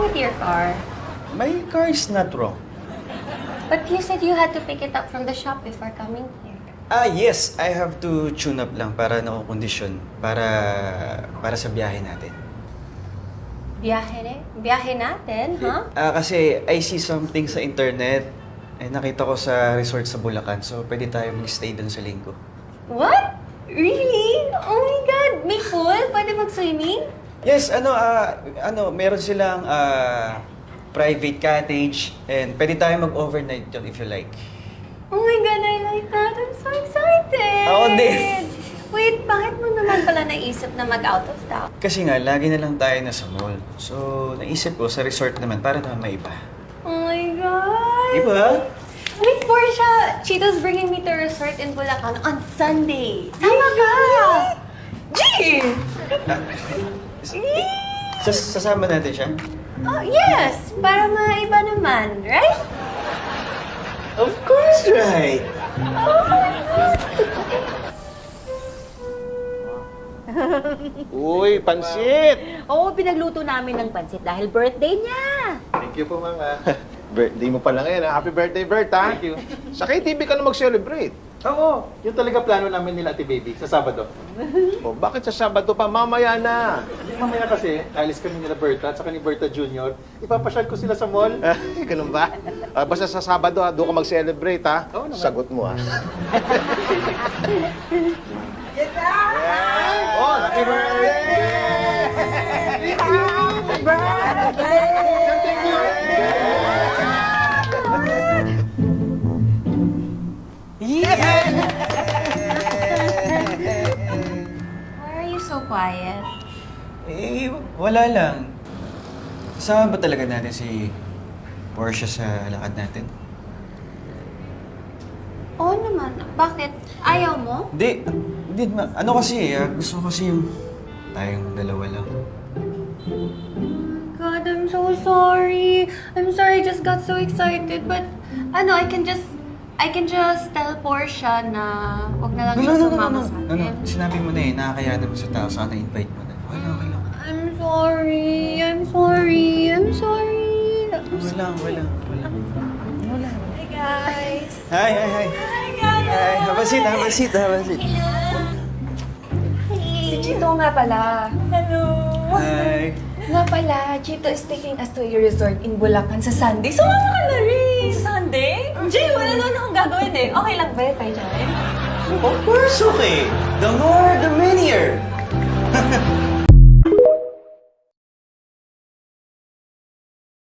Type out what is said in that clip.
with your car? My car is not wrong. But you said you had to pick it up from the shop before coming here. Yes. I have to tune up lang para nakukondisyon. Para sa biyahe natin. Biyahe natin, huh? Kasi I see something sa internet. Nakita ko sa resort sa Bulacan. So, pwede tayo mag-stay dun sa linggo. What? Really? Oh my God! May pool? Pwede mag-swimming? Yes, meron silang private cottage and pwede tayo mag-overnight dyan if you like. Oh my God, I like that. I'm so excited! Ako din. Wait, bakit mo naman pala naisip na mag-out of town? Kasi nga, lagi na lang tayo nasa mall. So, naisip ko sa resort naman para naman maiba. Oh my God! Diba? Wait, Portia! Chito's bringing me to a resort in Bulacan on Sunday. Sama ka! Gee! Sasama natin siya? Oh, yes! Para maiba naman, right? Of course, right! Uy, pansit! Oo, pinagluto namin ng pansit dahil birthday niya. Thank you po, Mama. Birthday mo pala ngayon, ha? Happy birthday, Bert, ha? Thank you. Sa KTV ka na mag-celebrate. Oo, yun talaga plano namin nila, Ate Baby, sa Sabado. O, bakit sa Sabado pa? Mamaya na. Mamaya kasi, alis kami nila Berta at saka ni Berta Jr. Ipapasyal ko sila sa mall. Ganun ba? Basta sa Sabado, ha? Doon ka mag-celebrate, ha? Oo naman. Sagot mo, ha? Oh, happy birthday! Happy Why are you so quiet? Wala lang. Kasama ba talaga natin si Portia sa lakad natin? Oo naman. Bakit? Ayaw mo? Hindi. Ano kasi gusto ko kasi yung tayong dalawa lang. God, I'm so sorry. I'm sorry, I just got so excited. But, I can just tell Portia na wag na lang siya sumama sa atin. Sinabi mo na nakakaya naman sa tao, saka na-invite mo na. Okay lang. I'm sorry. Wala. Hi, guys. Hi. Hi, guys. Hi, have a seat. Si Chito nga pala. Hello. Hi. Nga pala, Chito is taking us to your resort in Bulacan sa Sunday. Sumama ka na rin! Sa Sunday? Jay, wala naman akong gagawin eh. Okay lang ba tayo dyan? Of course, okay. The more, the merrier.